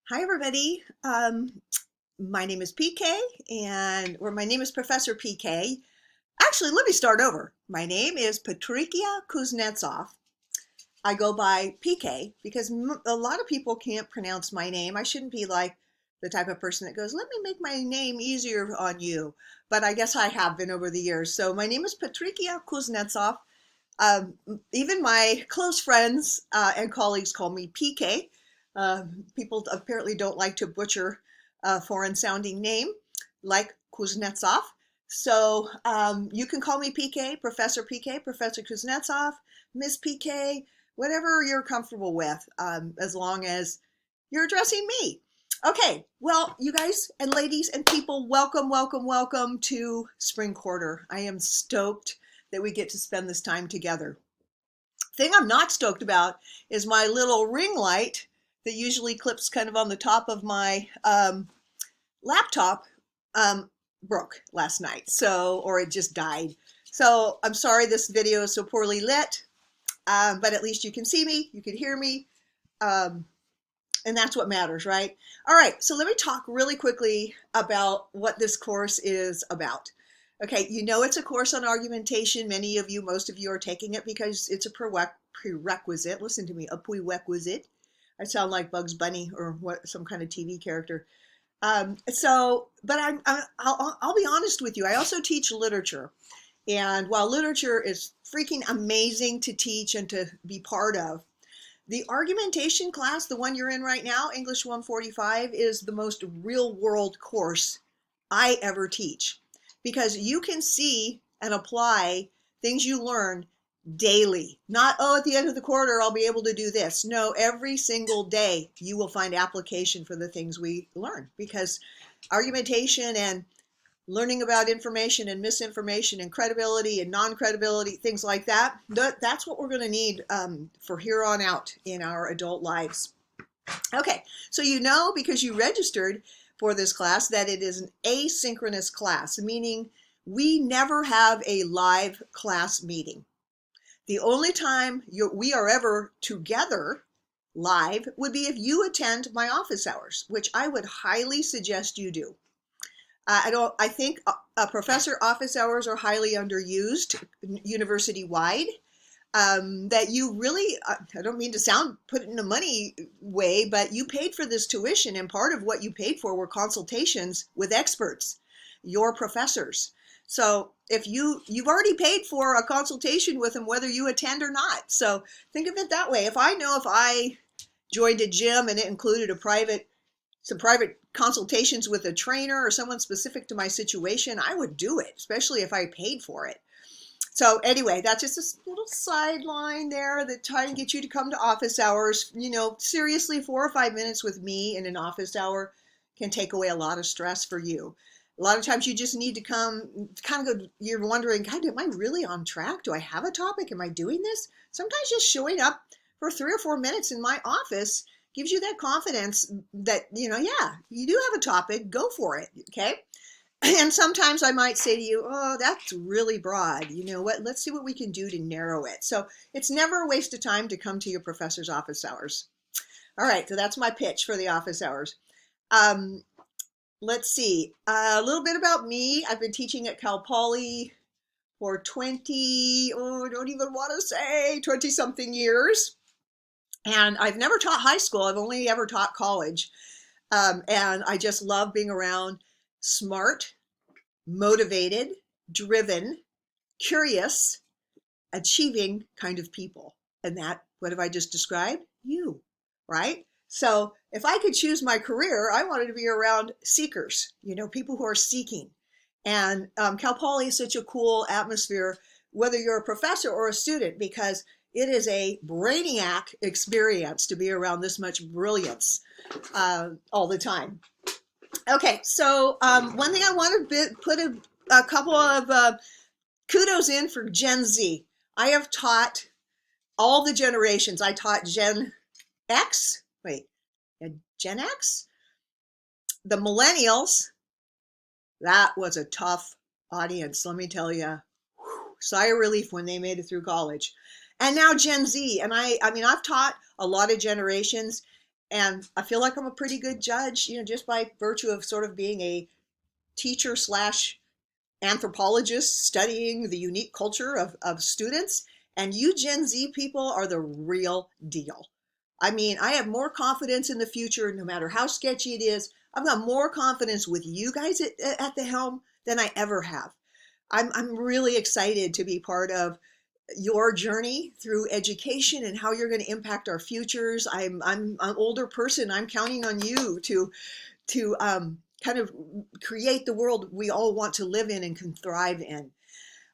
Hi, everybody. My name is PK, or my name is Professor PK. Actually, let me start over. My name is Patricia Kuznetsov. I go by PK because a lot of people can't pronounce my name. I shouldn't be like the type of person that goes, let me make my name easier on you. But I guess I have been over the years. So my name is Patricia Kuznetsov. Um, Even my close friends and colleagues call me PK. People apparently don't like to butcher a foreign sounding name like Kuznetsov. So you can call me PK, Professor Kuznetsov, Miss PK, whatever you're comfortable with, as long as you're addressing me. Okay, well, you guys and ladies and people, welcome, welcome, welcome to Spring Quarter. I am stoked that we get to spend this time together. Thing I'm not stoked about is my little ring light that usually clips kind of on the top of my laptop um, broke last night. Or it just died. So I'm sorry this video is so poorly lit, but at least you can see me, you can hear me, um, and that's what matters, right? All right, so let me talk really quickly about what this course is about. Okay, you know it's a course on argumentation. Many of you, most of you are taking it because it's a prerequisite. Listen to me, a prerequisite. I sound like Bugs Bunny or what, some kind of TV character. But I'll be honest with you. I also teach literature. And while literature is freaking amazing to teach and to be part of, the argumentation class, the one you're in right now, English 145, is the most real world course I ever teach because you can see and apply things you learn daily. Not, oh, at the end of the quarter, I'll be able to do this. No, every single day you will find application for the things we learn because argumentation and learning about information and misinformation and credibility and non-credibility, things like that, that's what we're going to need for here on out in our adult lives. Okay, so you know because you registered for this class that it is an asynchronous class, meaning we never have a live class meeting. The only time we are ever together live would be if you attend my office hours, which I would highly suggest you do. I think professor office hours are highly underused university wide. That you really, I don't mean to put it in a money way, but you paid for this tuition, and part of what you paid for were consultations with experts, your professors. So if you've already paid for a consultation with them, whether you attend or not. So think of it that way. If I joined a gym and it included some private consultations with a trainer or someone specific to my situation, I would do it, especially if I paid for it. So anyway, that's just a little sideline there that try and get you to come to office hours. You know, seriously, 4 or 5 minutes with me in an office hour can take away a lot of stress for you. A lot of times you just need to come, kind of go, you're wondering, God, am I really on track? Do I have a topic? Am I doing this? Sometimes just showing up for 3 or 4 minutes in my office gives you that confidence that, yeah, you do have a topic, go for it, okay? And sometimes I might say to you, oh, that's really broad. You know what? Let's see what we can do to narrow it. So it's never a waste of time to come to your professor's office hours. All right, so that's my pitch for the office hours. Um, let's see, a little bit about me. I've been teaching at Cal Poly for 20, I don't even want to say 20 something years. And I've never taught high school. I've only ever taught college. And I just love being around smart, motivated, driven, curious, achieving kind of people. And that, what have I just described? You, right? So if I could choose my career, I wanted to be around seekers, people who are seeking. And Cal Poly is such a cool atmosphere, whether you're a professor or a student, because it is a brainiac experience to be around this much brilliance all the time. Okay, so one thing I want to put a couple of kudos in for Gen Z. I have taught all the generations. I taught Gen X, Gen X? The millennials. That was a tough audience, let me tell you. Sigh of relief when they made it through college. And now Gen Z, and I mean, I've taught a lot of generations, And I feel like I'm a pretty good judge, just by virtue of sort of being a teacher slash anthropologist studying the unique culture of students. And you Gen Z people are the real deal. I mean, I have more confidence in the future, no matter how sketchy it is. I've got more confidence with you guys at the helm than I ever have. I'm really excited to be part of your journey through education and how you're going to impact our futures. I'm an older person. I'm counting on you to kind of create the world we all want to live in and can thrive in.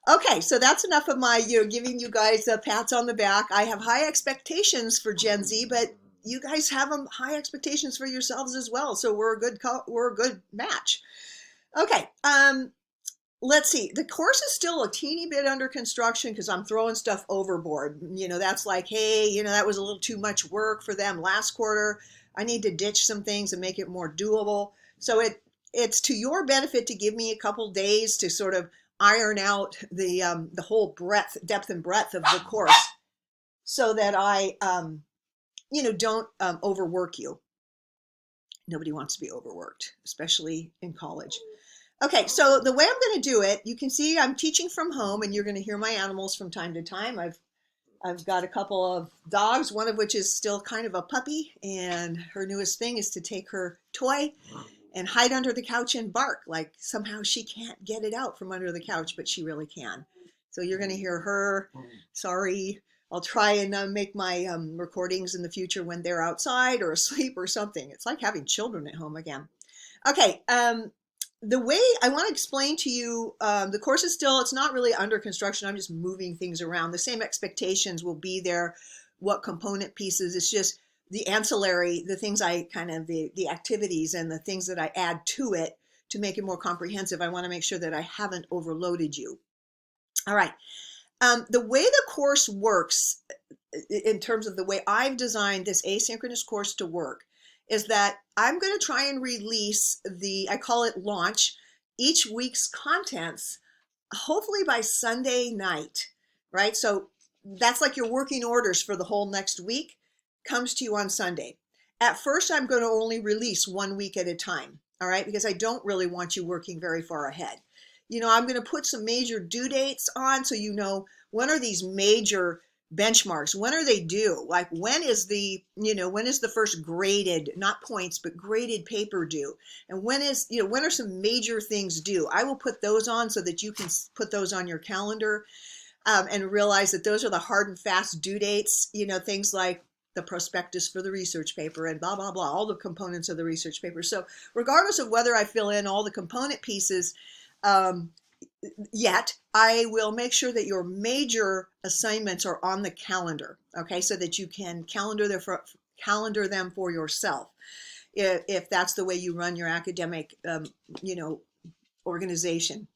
Okay, so that's enough of my giving you guys pats on the back. I have high expectations for Gen Z, but you guys have high expectations for yourselves as well. So we're a good match. Okay, let's see. The course is still a teeny bit under construction because I'm throwing stuff overboard. That's like, hey, that was a little too much work for them last quarter. I need to ditch some things and make it more doable. So it's to your benefit to give me a couple days to sort of iron out the whole depth and breadth of the course, so that I don't overwork you. Nobody wants to be overworked, especially in college. Okay, so the way I'm going to do it, you can see I'm teaching from home, and you're going to hear my animals from time to time. I've got a couple of dogs, one of which is still kind of a puppy, and her newest thing is to take her toy and hide under the couch and bark, like somehow she can't get it out from under the couch, but she really can. So you're going to hear her. Sorry. I'll try and make my recordings in the future when they're outside or asleep or something. It's like having children at home again. Okay. The way I want to explain to you, the course is still, it's not really under construction. I'm just moving things around. The same expectations will be there. What component pieces, it's just the ancillary, the things the activities and the things that I add to it to make it more comprehensive. I want to make sure that I haven't overloaded you. All right. The way the course works, in terms of the way I've designed this asynchronous course to work, is that I'm going to try and release I call it launch, each week's contents, hopefully by Sunday night, right? So that's like your working orders for the whole next week comes to you on Sunday. At first, I'm going to only release 1 week at a time, all right? Because I don't really want you working very far ahead. I'm going to put some major due dates on, so when are these major benchmarks, when are they due? Like when is the first graded, not points, but graded paper due? And when are some major things due? I will put those on so that you can put those on your calendar and realize that those are the hard and fast due dates, things like the prospectus for the research paper and blah, blah, blah, all the components of the research paper. So regardless of whether I fill in all the component pieces, yet I will make sure that your major assignments are on the calendar, okay, so that you can calendar them for yourself if that's the way you run your academic organization.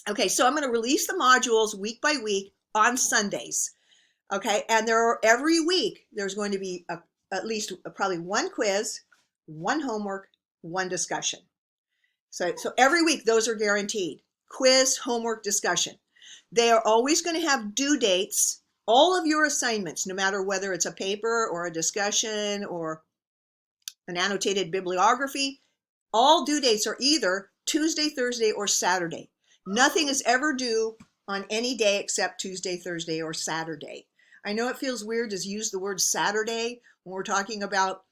Okay, so I'm going to release the modules week by week on Sundays, okay, and every week there's going to be at least probably one quiz, one homework, one discussion. So every week those are guaranteed. Quiz, homework, discussion. They are always going to have due dates. All of your assignments, no matter whether it's a paper or a discussion or an annotated bibliography, all due dates are either Tuesday, Thursday, or Saturday. Nothing is ever due on any day except Tuesday, Thursday, or Saturday. I know it feels weird to use the word Saturday when we're talking about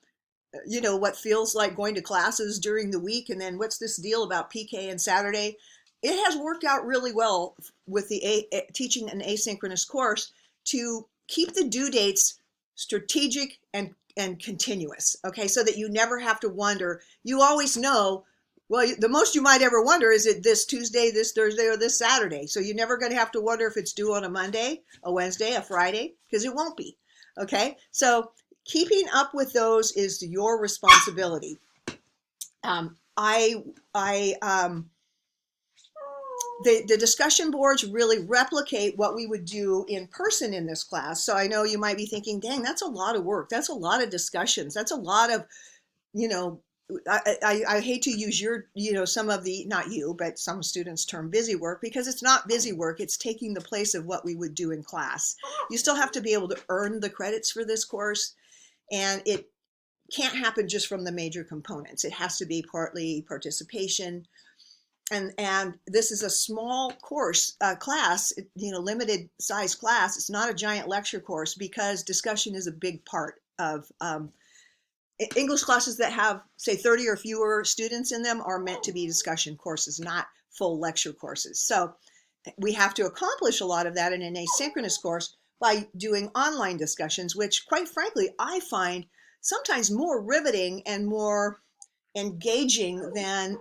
what feels like going to classes during the week, and then what's this deal about PK and Saturday? It has worked out really well with the teaching an asynchronous course to keep the due dates strategic and continuous, okay, so that you never have to wonder. You always know, well, the most you might ever wonder is it this Tuesday, this Thursday, or this Saturday. So you're never going to have to wonder if it's due on a Monday, a Wednesday, a Friday, because it won't be, okay? Keeping up with those is your responsibility. The discussion boards really replicate what we would do in person in this class. So I know you might be thinking, dang, that's a lot of work. That's a lot of discussions. That's a lot of, I hate to use some of the, not you, but some students' term busy work, because it's not busy work. It's taking the place of what we would do in class. You still have to be able to earn the credits for this course. And it can't happen just from the major components. It has to be partly participation. And this is a small course class, limited size class. It's not a giant lecture course because discussion is a big part of English classes that have, say, 30 or fewer students in them are meant to be discussion courses, not full lecture courses. So we have to accomplish a lot of that in an asynchronous course by doing online discussions, which, quite frankly, I find sometimes more riveting and more engaging than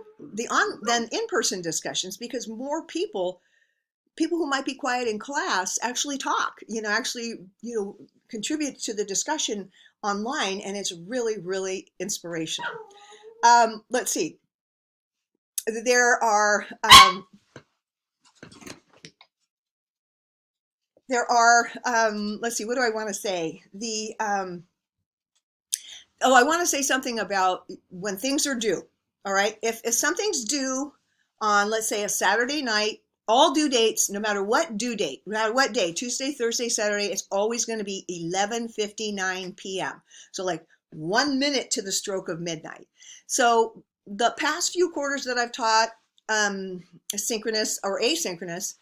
in-person discussions, because more people who might be quiet in class actually talk, contribute to the discussion online, and it's really, really inspirational. Let's see. There are let's see, what do I want to say? I want to say something about when things are due. All right. If something's due on, let's say, a Saturday night, all due dates, no matter what due date, no matter what day, Tuesday, Thursday, Saturday, it's always going to be 11:59 p.m. So like 1 minute to the stroke of midnight. So the past few quarters that I've taught synchronous or asynchronous,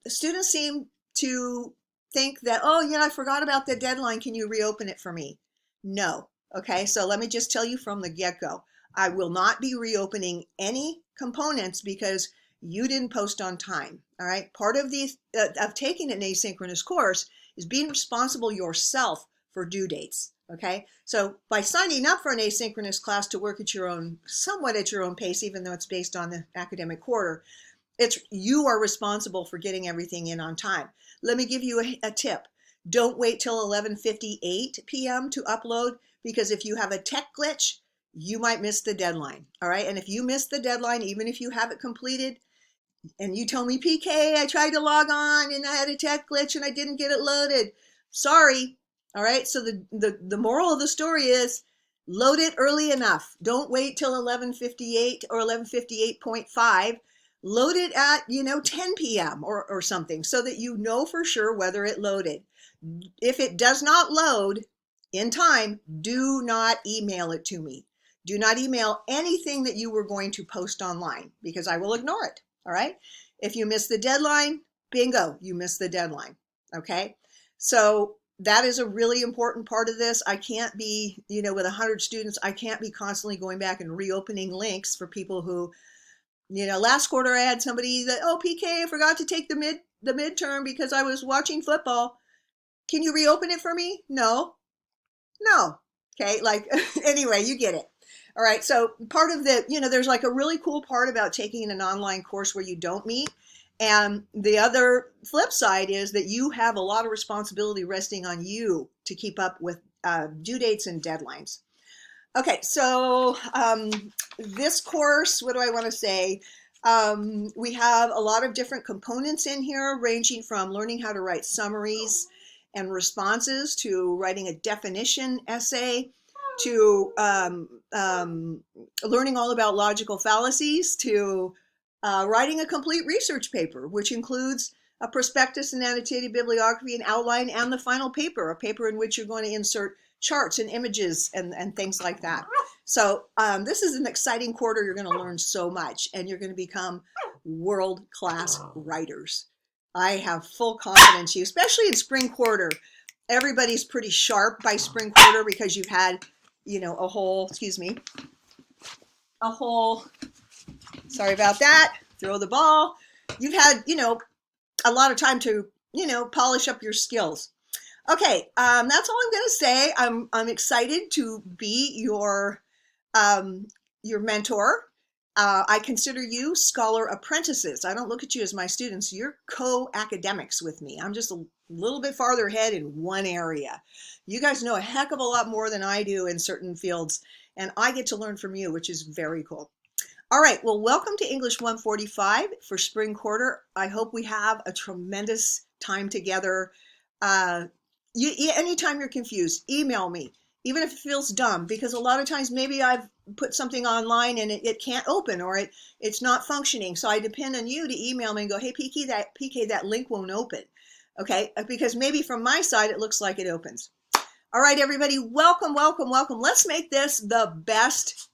students seem to think that, oh yeah, I forgot about the deadline. Can you reopen it for me? No. Okay, so let me just tell you from the get-go, I will not be reopening any components because you didn't post on time. All right, part of of taking an asynchronous course is being responsible yourself for due dates. Okay, so by signing up for an asynchronous class to work at somewhat at your own pace, even though it's based on the academic quarter, you are responsible for getting everything in on time. Let me give you a tip. Don't wait till 11:58 p.m. to upload, because if you have a tech glitch, you might miss the deadline. All right. And if you miss the deadline, even if you have it completed, and you tell me, PK, I tried to log on and I had a tech glitch and I didn't get it loaded. Sorry. All right. So the moral of the story is load it early enough. Don't wait till 11:58 or 11:58.5. Load it at, 10 p.m. or something, so that you know for sure whether it loaded. If it does not load in time, do not email it to me. Do not email anything that you were going to post online, because I will ignore it. All right. If you miss the deadline, bingo, you missed the deadline. Okay. So that is a really important part of this. I can't be, with 100 students, I can't be constantly going back and reopening links for people who, last quarter I had somebody that, oh, PK, I forgot to take the midterm because I was watching football. Can you reopen it for me? No. Okay. Like, anyway, you get it. All right. So part of there's like a really cool part about taking an online course where you don't meet. And the other flip side is that you have a lot of responsibility resting on you to keep up with due dates and deadlines. Okay. So this course, what do I want to say? We have a lot of different components in here, ranging from learning how to write summaries and responses, to writing a definition essay, to learning all about logical fallacies, to writing a complete research paper, which includes a prospectus and annotated bibliography and outline, and the final paper, a paper in which you're going to insert charts and images and things like that. So this is an exciting quarter. You're going to learn so much, and you're going to become world-class writers. I have full confidence in you, especially in spring quarter. Everybody's pretty sharp by spring quarter because you've had, a whole, sorry about that, throw the ball. You've had, a lot of time to, polish up your skills. Okay, that's all I'm going to say. I'm excited to be your mentor. I consider you scholar apprentices. I don't look at you as my students. You're co-academics with me. I'm just a little bit farther ahead in one area. You guys know a heck of a lot more than I do in certain fields, and I get to learn from you, which is very cool. All right, well, welcome to English 145 for spring quarter. I hope we have a tremendous time together. Anytime you're confused, email me, even if it feels dumb, because a lot of times maybe I've put something online and it can't open, or it's not functioning. So I depend on you to email me and go, hey, PK, that link won't open. Okay, because maybe from my side, it looks like it opens. All right, everybody, welcome, welcome, welcome. Let's make this the best